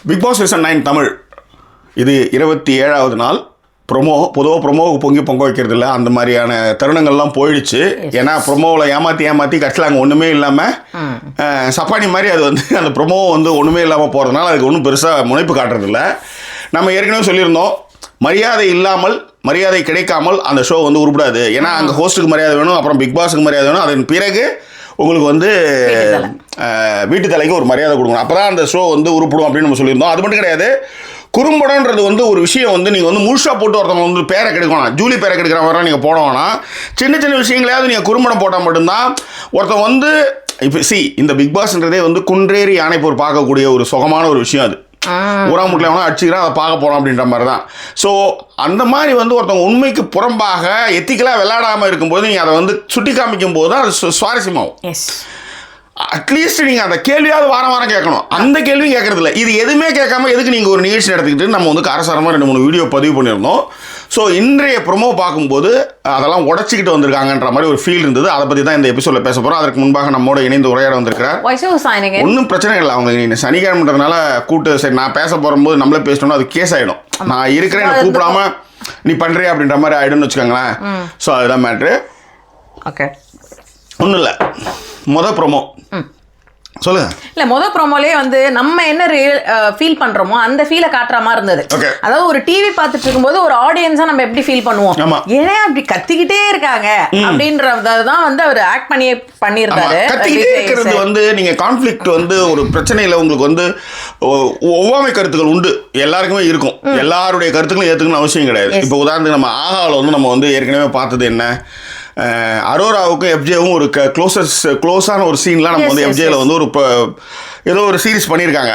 Big Boss season 9 Tamil இது 27வது நாள். பொதுவாக ப்ரொமோவுக்கு பொங்க வைக்கிறது இல்லை, அந்த மாதிரியான தருணங்கள்லாம் போயிடுச்சு. ஏன்னா ப்ரொமோவில் ஏமாற்றி கட்சியில் அங்கே ஒன்றுமே இல்லாமல் சப்பானி மாதிரி அது வந்து அந்த ப்ரொமோ வந்து ஒன்றுமே இல்லாமல் போகிறதுனால அதுக்கு ஒன்றும் பெருசாக முனைப்பு காட்டுறதில்ல. நம்ம ஏற்கனவே சொல்லியிருந்தோம், மரியாதை இல்லாமல் மரியாதை கிடைக்காமல் அந்த ஷோ வந்து உருப்படாது. ஏன்னா அங்கே ஹோஸ்ட்டுக்கு மரியாதை வேணும், அப்புறம் பிக் பாஸுக்கு மரியாதை வேணும், அதன் பிறகு உங்களுக்கு வந்து வீட்டு தலைக்கு ஒரு மரியாதை கொடுக்கணும், அப்போ தான் அந்த ஷோ வந்து உருப்படும் அப்படின்னு நம்ம சொல்லியிருந்தோம். அது மட்டும் கிடையாது, குறும்படம்ன்றது வந்து ஒரு விஷயம் வந்து நீங்கள் வந்து முழுசாக போட்டு ஒருத்தவங்க வந்து பேரை கெடுக்கணும், ஜூலி பேரை கெடுக்கிற மாதிரி நீங்கள் போடணும்னா சின்ன சின்ன விஷயங்களையாவது நீங்கள் குறும்படம் போட்டால் மட்டும்தான் ஒருத்தன் வந்து இப்போ இந்த பிக் பாஸ்ன்றதே வந்து குன்றேறி யானை போர் பார்க்கக்கூடிய ஒரு சுகமான ஒரு விஷயம். அது ஊராமுட்டில் வேணா அடிச்சுக்கிறா அதை பார்க்க போகிறோம் அப்படின்ற மாதிரி தான். ஸோ அந்த மாதிரி வந்து ஒருத்தவங்க உண்மைக்கு புறம்பாக எத்திக்கலாக விளையாடாமல் இருக்கும்போது நீங்கள் அதை வந்து சுட்டி காமிக்கும் போது தான் அது சுவாரஸ்யமாகும். அட்லீஸ்ட் நீங்கள் அந்த கேள்வியாவது வாரம் கேட்கணும். அந்த கேள்வியும் கேட்கறதில்ல. இது எதுவுமே கேட்காம எதுக்கு நீங்கள் ஒரு நிகழ்ச்சி நடத்திக்கிட்டு நம்ம வந்து காரசாரமாக 2-3 வீடியோ பதிவு பண்ணியிருந்தோம். ஸோ இன்றைய ப்ரொமோ பார்க்கும்போது அதெல்லாம் உடச்சிக்கிட்டு வந்திருக்காங்கன்ற மாதிரி ஒரு ஃபீல் இருந்தது. அதை பற்றி தான் இந்த எபிசோடில் பேச போகிறோம். அதற்கு முன்பாக நம்மோட இணைந்து உரையாட வந்திருக்கிறார். ஒன்றும் பிரச்சனை இல்லை, அவங்க சனிக்கிழமைன்றதுனால கூட்டு சரி நான் பேச போகும்போது நம்மளே பேசணும்னா அது கேஸ் ஆகிடும். நான் இருக்கிறேன், என்னை கூப்பிடாம நீ பண்ணுறியா அப்படின்ற மாதிரி ஆகிடும்னு வச்சுக்கோங்களேன். ஸோ அதுதான் மேட்ரு. ஓகே, ஒன்றும் இல்லை. ப்ரோமோ சொல்லுங்க. இல்ல ப்ரோமோலயே வந்து நம்ம என்ன ஃபீல் பண்றோமோ அந்த ஃபீலை காட்டுற மாதிரி இருந்தது. அதாவது ஒரு டிவி பார்த்துட்டு இருக்கும்போது ஒரு ஆடியன்ஸா நம்ம எப்படி ஃபீல் பண்ணுவோம், ஏன் அப்படி கத்திக்கிட்டே இருக்காங்க அப்படின்றதான் வந்து அவர் ஆக்ட் பண்ணியிருந்தாரு. கத்திக்கிட்டே இருக்கிறது வந்து நீங்க கான்ஃபிளிக்ட் வந்து ஒரு பிரச்சனையில உங்களுக்கு வந்து ஒவ்வாமை கருத்துக்கள் உண்டு, எல்லாருக்குமே இருக்கும். எல்லாருடைய கருத்துக்களும் ஏற்றுக்கணும்னு அவசியம் கிடையாது. இப்போ உதாரணத்துக்கு நம்ம ஆகாவில் வந்து நம்ம வந்து ஏற்கனவே பார்த்தது என்ன, அரோராவுக்கும் எஃப்ஜேவும் ஒரு க்ளோஸான ஒரு சீன்லாம் நம்ம வந்து எஃப்ஜேல வந்து ஒரு ஏதோ ஒரு சீரிஸ் பண்ணியிருக்காங்க.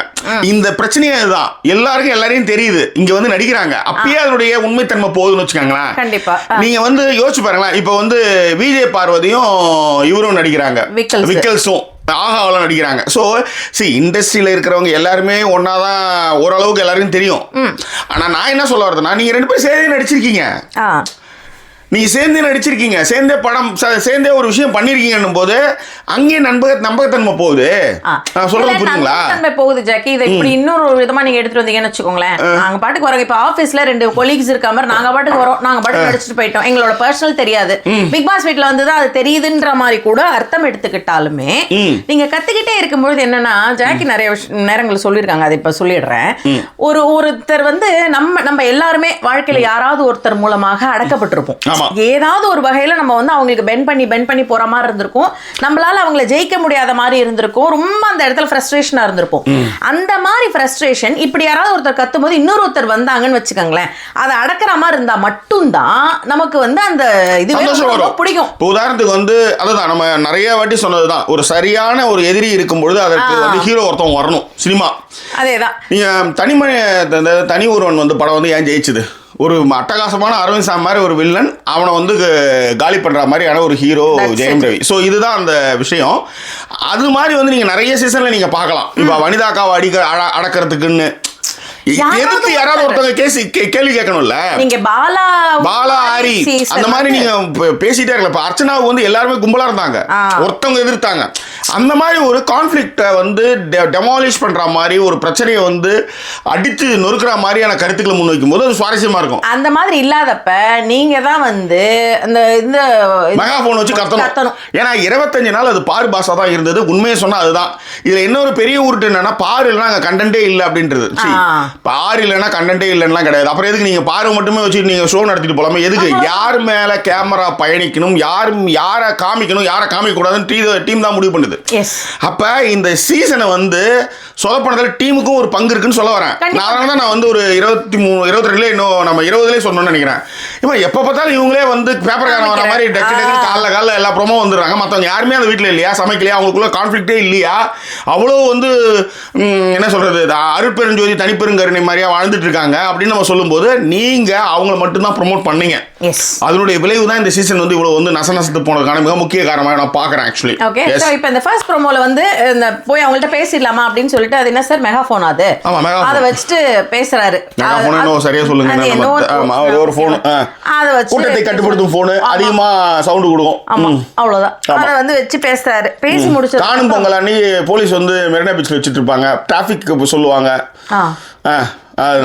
இந்த பிரச்சனையே இதுதான், எல்லாருக்கும் எல்லாரையும் தெரியுது, இங்க வந்து நடிக்கிறாங்க, அப்பயே அதனுடைய உண்மைத்தன்மை போகுதுன்னு வச்சுக்காங்களேன். கண்டிப்பா நீங்க வந்து யோசிச்சு பாருங்களேன். இப்போ வந்து விஜய் பார்வதியும் இவரும் நடிக்கிறாங்க, விக்கல்ஸும் ஆகாவெல்லாம் நடிக்கிறாங்க. ஸோ இண்டஸ்ட்ரியில் இருக்கிறவங்க எல்லாருமே ஒன்றா தான் ஓரளவுக்கு எல்லாருக்கும் தெரியும். ஆனால் நான் என்ன சொல்ல வரதுன்னா, நீங்கள் 2 பேரும் சேர்ந்தே நடிச்சிருக்கீங்க, நீங்கள் சேர்ந்தே நடிச்சிருக்கீங்க, சேர்ந்தே படம் சேர்ந்தே ஒரு விஷயம் பண்ணியிருக்கீங்கன்னும் போது அங்கேயே நம்பகத்தன்மை போகுது. நான் சொல்றது புரியுங்களா? நம்பகத்தன்மை போகுது ஜாக்கி. இதை இப்படி இன்னொரு விதமாக நீங்கள் எடுத்துகிட்டு வந்தீங்கன்னு வச்சுக்கோங்களேன். நாங்கள் பாட்டுக்கு வரோம், இப்போ ஆஃபீஸில் 2 கொலீக்ஸ் இருக்க மாதிரி நாங்கள் பாட்டுக்கு வரோம், நாங்கள் பாட்டுக்கு நடிச்சுட்டு போயிட்டோம், எங்களோட பர்சனல் தெரியாது, பிக் பாஸ் வீட்டில் வந்து தான் அது தெரியுதுன்ற மாதிரி கூட அர்த்தம் எடுத்துக்கிட்டாலுமே நீங்கள் கற்றுக்கிட்டே இருக்கும்பொழுது என்னன்னா, ஜாக்கி நிறைய நேரங்கள் சொல்லியிருக்காங்க, அதை இப்போ சொல்லிடுறேன். ஒருத்தர் வந்து நம்ம எல்லாருமே வாழ்க்கையில் யாராவது ஒருத்தர் மூலமாக அடக்கப்பட்டிருப்போம். ஏதாவது ஒரு வகையில நம்ம வந்து அவங்களுக்கு பெண்ட் பண்ணி போற மாதிரி இருந்திருக்கும், நம்மளால அவங்களை ஜெயிக்க முடியாத மாதிரி இருந்திருக்கும், ரொம்ப அந்த இடத்துல ஃப்ரஸ்ட்ரேஷனா இருந்திருக்கும். அந்த மாதிரி ஃப்ரஸ்ட்ரேஷன் இப்படி யாராவது ஒருத்தர் கத்தும் போது இன்னொரு ஒருத்தர் வந்தாங்கன்னு வச்சுக்கோங்களேன், அதை அடக்கிற மாதிரி இருந்தா மட்டும்தான் நமக்கு வந்து அந்த இது பிடிக்கும். உதாரணத்துக்கு வந்து அதுதான் நம்ம நிறைய வாட்டி சொன்னதுதான், ஒரு சரியான ஒரு எதிரி இருக்கும்பொழுது அதற்கு வந்து ஹீரோ ஒருத்தவங்க வரணும். சினிமா அதேதான். நீங்க தனி ஒருவன் வந்து படம் வந்து ஏன் ஜெயிச்சுது, ஒரு அட்டகாசமான அரவிந்த் சாமி மாதிரி ஒரு வில்லன், அவனை வந்து காலி பண்ணுற மாதிரியான ஒரு ஹீரோ ஜெயம் ரவி. ஸோ இதுதான் அந்த விஷயம். அது மாதிரி வந்து நீங்கள் நிறைய சீசனில் நீங்கள் பார்க்கலாம். இப்போ வனிதாக்காவை அடக்கிறதுக்குன்னு எதுக்கு யாராவது ஒருத்தவங்க கேள்வி கேட்கணும்ல. நீங்க பாலா ஆரி அந்த மாதிரி நீங்க பேசிட்டே இருக்கல. இப்ப அர்ச்சனாவுக்கு வந்து எல்லாருமே கும்பலா இருந்தாங்க, ஒருத்தவங்க எதிர்த்தாங்க. அந்த மாதிரி ஒரு கான்ஃபிளிக்ட வந்து டெமாலிஷ் பண்ற மாதிரி ஒரு பிரச்சனையை வந்து அடித்து நொறுக்கிற மாதிரியான கருத்துக்களை முன்வைக்கும் போது அது சுவாரஸ்யமா இருக்கும். அந்த மாதிரி இல்லாதப்ப நீங்க தான் வந்து இந்த மெகாஃபோன் வச்சு கத்தணும். ஏன்னா 25 நாள் அது பாரு பாஷா தான் இருந்தது. உண்மையை சொன்னா அதுதான். இதுல இன்னொரு பெரிய உருட்டு என்னன்னா, பாரு இல்லைன்னா அங்க கண்டென்ட்டே இல்லை அப்படின்றது. பாரு இல்லைன்னா கண்டென்ட்டே இல்லைன்னா கிடையாது. அப்புறம் எதுக்கு நீங்க பாரு மட்டுமே வச்சு நீங்க ஷோ நடத்திட்டு போலாமே, எதுக்கு? யார் மேல கேமரா பயணிக்கணும், யாரை காமிக்கணும், யாரை காமிக்க கூடாதுன்னு டீம் தான் முடிவு பண்ணுது. அப்ப இந்த சீசனை வந்து சொதப்பனதுல டீமுக்கும் ஒரு பங்கு இருக்குன்னு சொல்ல வரேன். நான் வந்து ஒரு 23-22 இன்னும் நம்ம 20 சொன்னோம்னு நினைக்கிறேன். இப்போ எப்ப பார்த்தாலும் இவங்களே வந்து பேப்பர்காரன் வர மாதிரி காலைல எல்லா ப்ரோமோ வந்துடுறாங்க. மற்றவங்க யாருமே அந்த வீட்டில் இல்லையா, சமைக்கலையா, அவங்களுக்குள்ள கான்ஃபிளிக்டே இல்லையா, அவ்வளோ வந்து என்ன சொல்றது, அருட்பெருஞ்சோதி தனிப்பெருங்கருணை மாதிரியா வாழ்ந்துட்டு இருக்காங்க அப்படின்னு நம்ம சொல்லும்போது நீங்க அவங்கள மட்டும்தான் ப்ரொமோட் பண்ணீங்க. அதனுடைய விளைவு தான் இந்த சீசன் வந்து இவ்வளவு வந்து நசநசத்து போனதுக்கான மிக முக்கிய காரணமாக நான் பார்க்குறேன். ஆக்சுவலி ஓகே, ஸோ இப்போ இந்த ஃபர்ஸ்ட் ப்ரோமோல வந்து போய் அவங்கள்ட்ட பேசிடலாமா அப்படின்னு சொல்லிட்டு சொல்லிட்டு அது என்ன சார் மெகாஃபோன் அது ஆமா, மெகாஃபோன். அதை வச்சுட்டு பேசுறாரு. மெகாஃபோன் இன்னும் சரியா சொல்லுங்க. அது என்னவோ ஆமா, அது ஒரு ஃபோன். அதை வச்சு கூட்டத்தை கட்டுப்படுத்தும் ஃபோன், அதிகமா சவுண்ட் கொடுக்கும். ஆமா, அவ்வளவுதான். அதை வந்து வச்சு பேசுறாரு. பேசி முடிச்சு காணும் பொங்கல் அன்னைக்கு போலீஸ் வந்து மெரினா பீச்ல வச்சுட்டு இருப்பாங்க, டிராஃபிக் சொல்லுவாங்க.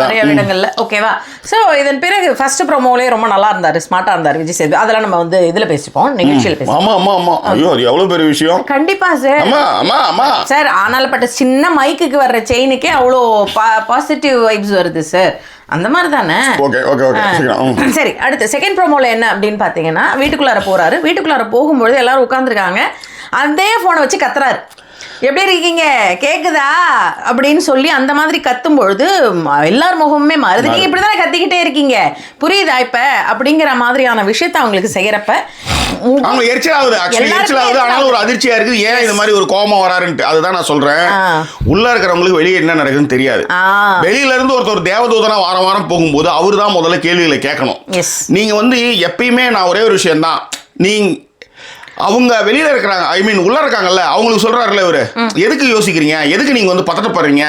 நிறைய இடங்கள்ல. ஓகேவா? சோ இதன் பிறகு ஃபர்ஸ்ட் ப்ரோமோலயே ரொம்ப நல்லா இருந்தாரு, ஸ்மார்ட்டா இருந்தாரு விஜய் சேது. அதெல்லாம் நம்ம வந்து இதுல பேசிப்போம், நிகழ்ச்சியில பேசுவோம். ஆமா ஆமா ஆமா. ஐயோ, அது எவ்வளவு பெரிய விஷயம். கண்டிப்பா சார். ஆமா ஆமா ஆமா சார். ஆனால்பட்ட சின்ன மைக்குக்கு வர்ற செயினுக்கே அவ்வளோ பாசிட்டிவ் வைப்ஸ் வருது சார். அந்த மாதிரி தானே. Okay okay okay. சரி, அடுத்து செகண்ட் ப்ரோமோல என்ன அப்படின்னு பாத்தீங்கன்னா, வீட்டுக்குள்ளார போறாரு. வீட்டுக்குள்ளார போகும்போது எல்லாரும் உட்காந்துருக்காங்க. அதே போனை வச்சு கத்துறாரு. எப்படி இருக்கீங்க, கேக்குதா அப்படின்னு சொல்லி அந்த மாதிரி கத்தும் பொழுது எல்லார் முகமுமே மாறுது. நீங்க இப்படிதானே கத்திக்கிட்டே இருக்கீங்க, புரியுதா இப்ப அப்படிங்கிற மாதிரியான விஷயத்த அவங்களுக்கு செய்யறப்ப அவங்க எரிச்சலாகுது. ஆக்சுவலி எரிச்சலாகுது. ஆனாலும் ஒரு அதிர்ச்சியா இருக்குது. ஏன் இந்த மாதிரி ஒரு கோபம் வராருன்ட்டு. அதுதான் நான் சொல்றேன். உள்ள இருக்கிறவங்களுக்கு வெளியே என்ன நடக்குதுன்னு தெரியாது. வெளியில இருந்து ஒருத்தர் தேவதூதனா வாரம் வாரம் போகும்போது அவரு தான் முதல்ல கேள்விகளை கேட்கணும். நீங்க வந்து எப்பயுமே நான் ஒரே ஒரு விஷயம் தான், நீங்க அவங்க வெளியில இருக்கிறாங்க, ஐ மீன் உள்ள இருக்காங்கல்ல, அவங்களுக்கு சொல்றாருல இவரு, எதுக்கு யோசிக்கிறீங்க, எதுக்கு நீங்க வந்து பதட்டப்படுறீங்க,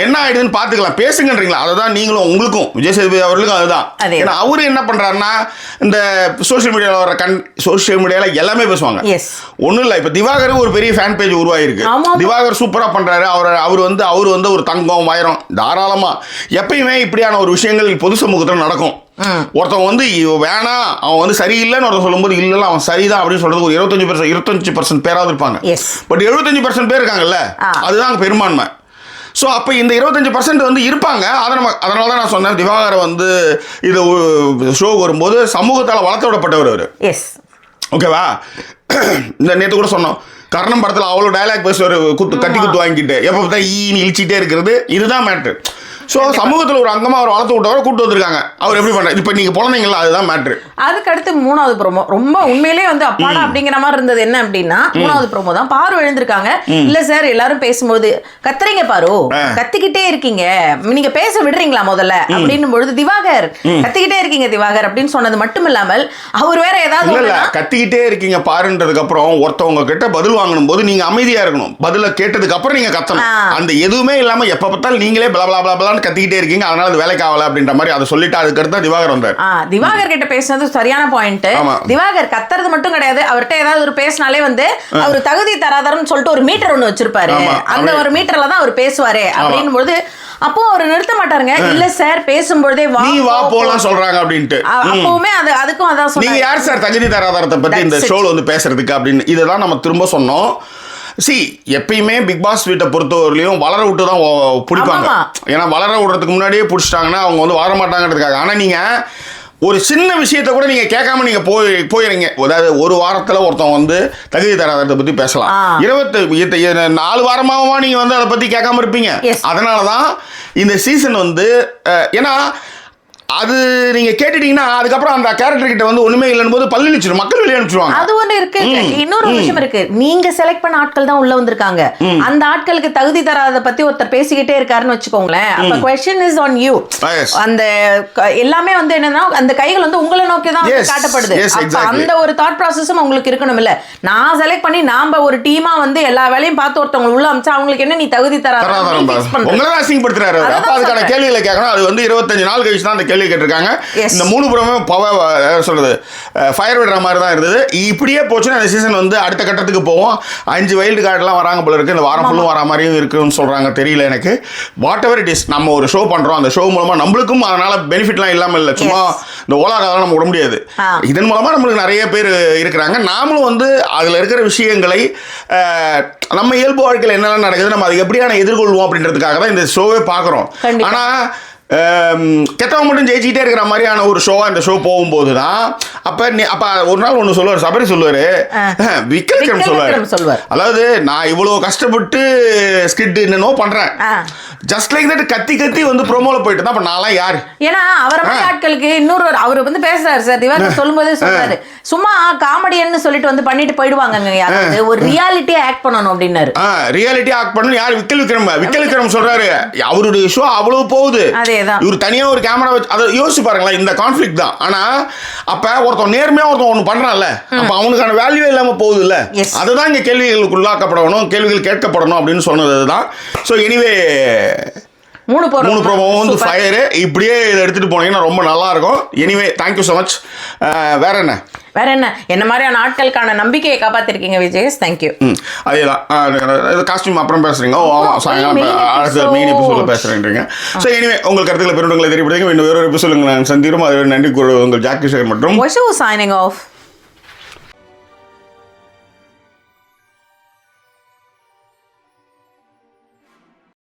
என்ன ஆயிடுதுன்னு பாத்துக்கலாம், பேசுங்கன்றீங்களா. அதுதான் நீங்களும் உங்களுக்கும் விஜய் சேதுபதி அவர்களுக்கும் அதுதான். ஏன்னா அவரு என்ன பண்றாருன்னா, இந்த சோசியல் மீடியால வர சோசியல் மீடியால எல்லாமே பேசுவாங்க. ஒண்ணும் இல்ல, இப்ப திவாகர் ஒரு பெரிய ஃபேன் பேஜ் உருவாயிருக்கு. திவாகர் சூப்பரா பண்றாரு. அவர் வந்து ஒரு தங்கம் வைரம் தாராளமா. எப்பயுமே இப்படியான ஒரு விஷயங்கள் பொது சமூகத்துல நடக்கும். ஒருத்தவங்க வந்து வேணாம், அவன் வந்து சரியில்லைன்னு ஒருத்தர் சொல்லும்போது இல்ல அவன் சரிதான் அப்படின்னு சொல்றது ஒரு 25% பேராவது இருப்பாங்க. பட் 75% பேர் இருக்காங்கல்ல, அதுதான் பெரும்பான்மை. ஸோ அப்போ இந்த 25% வந்து இருப்பாங்க. அதனால தான் நான் சொன்னேன், திவாகரை வந்து இது ஷோ வரும்போது சமூகத்தால் வளர்த்து விடப்பட்டவர் அவர். ஓகேவா? இந்த நேற்று கூட சொன்னோம், கர்ணம் படத்தில் அவ்வளோ டைலாக் பேசுவார், கட்டி குத்து வாங்கிட்டு எப்போ பார்த்தா ஈன்னு இழிச்சிட்டே இருக்கிறது. இதுதான் மேட்ரு. ஸோ சமூகத்தில் ஒரு அங்கமாக அவர் வளர்த்து விட்டவரை கூட்டு வந்திருக்காங்க. அவர் எப்படி பண்ணுறாரு இப்போ நீங்கள் குழந்தைங்களா, அதுதான் மேட்ரு. அதுக்கு அடுத்து மூணாவது ப்ரோமோ ரொம்ப உண்மையிலே வந்து அப்பாடா அப்படிங்கிற மாதிரி இருந்தது. என்ன அப்படின்னா, மூணாவது ப்ரோமோ தான். பாரு எழுந்திருக்காங்க. இல்ல சார், எல்லாரும் பேசும்போது கத்துறீங்க பாரு, கத்திக்கிட்டே இருக்கீங்க, நீங்க பேச விடுறீங்களா முதல்ல அப்படின்னும் பொழுது திவாகர் கத்திக்கிட்டே இருக்கீங்க திவாகர் அப்படின்னு சொன்னது மட்டும் இல்லாமல் அவர் வேற ஏதாவது கத்திக்கிட்டே இருக்கீங்க பாருன்றதுக்கு அப்புறம் ஒருத்தவங்க கிட்ட பதில் வாங்கணும் போது நீங்க அமைதியா இருக்கணும். பதில கேட்டதுக்கு அப்புறம் நீங்க கத்தணும். அந்த எதுவுமே இல்லாம எப்ப பார்த்தாலும் நீங்களே பல கத்திக்கிட்டே இருக்கீங்க, அதனால அது வேலைக்கு ஆகல அப்படின்ற மாதிரி அதை சொல்லிட்டு அதுக்கு அடுத்து திவாகர் வந்தார். திவாகர் கிட்ட பேசுனது சரியான பாயிண்ட். திவாகர் கத்துறது மட்டும் கிடையாது, அவர்கிட்ட ஏதாவது ஒரு பேசினாலே வந்து அவர் தகுதி தராதரன்னு சொல்லிட்டு ஒரு மீட்டர் ஒண்ணு வச்சிருப்பாரு. அந்த ஒரு மீட்டர்ல தான் அவர் பேசுவாரு. அப்படின்னும் போது அப்போ அவர் நிறுத்த மாட்டாருங்க. இல்ல சார், பேசும்போதே வா போலாம் சொல்றாங்க அப்படின்ட்டு. அப்பவுமே அதுக்கும் அதான் சொன்னாங்க. நீங்க யார் சார் தகுதி தராதரத்தை பத்தி இந்த ஷோல வந்து பேசுறதுக்கு அப்படின்னு. இதைதான் நம்ம திரும்ப சொன்னோம். எப்பயுமே பிக் பாஸ் வீட்டை பொறுத்தவரையிலையும் வளர விட்டு தான் பிடிப்பாங்க. ஏன்னா வளர விடுறதுக்கு முன்னாடியே பிடிச்சிட்டாங்கன்னா அவங்க வந்து வளர மாட்டாங்கிறதுக்காக. ஆனால் நீங்கள் ஒரு சின்ன விஷயத்த கூட நீங்கள் கேட்காம நீங்கள் போயிடுறீங்க. அதாவது ஒரு வாரத்தில் ஒருத்தவங்க வந்து தகுதி தராதரத்தை பற்றி பேசலாம். 4 வாரமாகவா நீங்கள் வந்து அதை பற்றி கேட்காம இருப்பீங்க. அதனால தான் இந்த சீசன் வந்து, ஏன்னா அது நீங்க கேட்டுட்டீங்கன்னா அதுக்கப்புறம் அந்த கேரக்டர் கிட்ட வந்து ஒண்ணுமே இல்லைன்னு போது பல்லிச்சிடும், மக்கள் வெளியே அனுப்பிச்சிடுவாங்க. அது ஒண்ணு இருக்கு. இன்னொரு விஷயம் இருக்கு, நீங்க செலக்ட் பண்ண ஆட்கள் தான் உள்ள வந்திருக்காங்க. அந்த ஆட்களுக்கு தகுதி தராத பத்தி ஒருத்தர் பேசிக்கிட்டே இருக்காருன்னு வச்சுக்கோங்களேன். அப்ப question is on you. அந்த எல்லாமே வந்து என்னன்னா அந்த கைகள் வந்து உங்களை நோக்கி தான் காட்டப்படுது. அந்த ஒரு தாட் ப்ராசஸும் உங்களுக்கு இருக்கணும். இல்ல நான் செலக்ட் பண்ணி நாம ஒரு டீமா வந்து எல்லா வேலையும் பார்த்து ஒருத்தவங்க உள்ள அமிச்சா அவங்களுக்கு என்ன நீ தகுதி தராத உங்களை அசிங்கப்படுத்துறாரு. அப்ப அதுக்கான கேள்விகளை கேட்கணும். அது வந்து 25 நாள் கழிச்சு தான் அந்த கேட்டிருக்காங்க. இந்த 3 புறமே சொல்றது ஃபயர் விடுற மாதிரி தான் இருந்தது. இப்படியே போச்சுன்னா இந்த சீசன் வந்து அடுத்த கட்டத்துக்கு போவோம். 5 வைல்டு கார்டுலாம் வராங்க போல இருக்கு. இந்த வாரம் ஃபுல்லும் வர மாதிரியும் இருக்குன்னு சொல்றாங்க. தெரியல எனக்கு. வாட் எவர் இட் இஸ், நம்ம ஒரு ஷோ பண்றோம். அந்த ஷோ மூலமா நம்மளுக்கும் அதனால பெனிஃபிட்லாம் இல்லாமல் இல்லை. சும்மா இந்த ஓலாக்காக நம்ம விட முடியாது. இதன் மூலமா நம்மளுக்கு நிறைய பேர் இருக்கிறாங்க. நாமளும் வந்து அதுல இருக்கிற விஷயங்களை நம்ம இயல்பு வாழ்க்கையில் என்னெல்லாம் நடக்குது, நம்ம அதை எப்படியான எதிர்கொள்வோம் அப்படின்றதுக்காக தான் இந்த ஷோவே பார்க்குறோம். ஆனா கெட்டவங்க மட்டும் ஜெயிச்சுக்கிட்டே இருக்கிற மாதிரியான ஒரு ஷோவா இந்த ஷோ போகும்போது தான் அப்ப ஒரு நாள் ஒன்று சொல்லுவார், சபரி சொல்லுவாரு, விக்கல் சொல்லுவார். அதாவது நான் இவ்வளவு கஷ்டப்பட்டு ஸ்கிட் என்னன்னோ பண்றேன், ஜஸ்ட் லைக் தட் கத்தி கத்தி வந்து ப்ரோமோல போயிட்டு தான். அப்ப நான்லாம் யாரு? ஏன்னா அவரை மாதிரி ஆட்களுக்கு இன்னொரு அவர் வந்து பேசுறாரு சார், திவாகர் சொல்லும்போதே சொல்றாரு, சும்மா காமெடியன்னு சொல்லிட்டு வந்து பண்ணிட்டு போயிடுவாங்க. யாராவது ஒரு ரியாலிட்டியா ஆக்ட் பண்ணணும் அப்படின்னாரு. ரியாலிட்டியா ஆக்ட் பண்ணணும். யார்? விக்கல் விக்ரம் சொல்றாரு. அவருடைய ஷோ அவ்வளவு போகுது. அதேதான். இவர் தனியா ஒரு கேமரா வச்சு அதை யோசிச்சு பாருங்களேன், இந்த கான்ஃபிளிக் தான். ஆனா அப்ப ஒருத்தன் நேர்மையா ஒருத்தன் ஒன்று பண்றான்ல, அப்ப அவனுக்கான வேல்யூ இல்லாம போகுது இல்ல. Yes. அதுதான் இங்க கேள்விகளுக்கு உள்ளாக்கப்படணும், கேள்விகள் கேட்கப்படணும் அப்படின்னு சொன்னது அதுதான். ஸோ எனிவே 3 ப்ரோமோவும் வந்து ஃபயரு. இப்படியே இதை எடுத்துட்டு போனீங்கன்னா ரொம்ப நல்லா இருக்கும். Anyway thank you so much. வேற என்ன என்ன மாதிரியான ஆட்களுக்கான நம்பிக்கையை காப்பாத்திருக்கீங்க விஜய். தேங்க்யூ. அதேதான். காஸ்டியூம் அப்புறம் பேசுறீங்க. சாயங்காலம் அடுத்த மெயின் எபிசோட்ல பேசுறேன்றீங்க. ஸோ எனிவே உங்கள் கருத்துக்களை பெருண்டுங்களை தெரியப்படுத்துங்க. இன்னும் வேறொரு எபிசோட் நாங்கள் சந்திரும். அது நன்றி கூறுவது உங்கள் ஜாக்கி சேகர் மற்றும் signing off.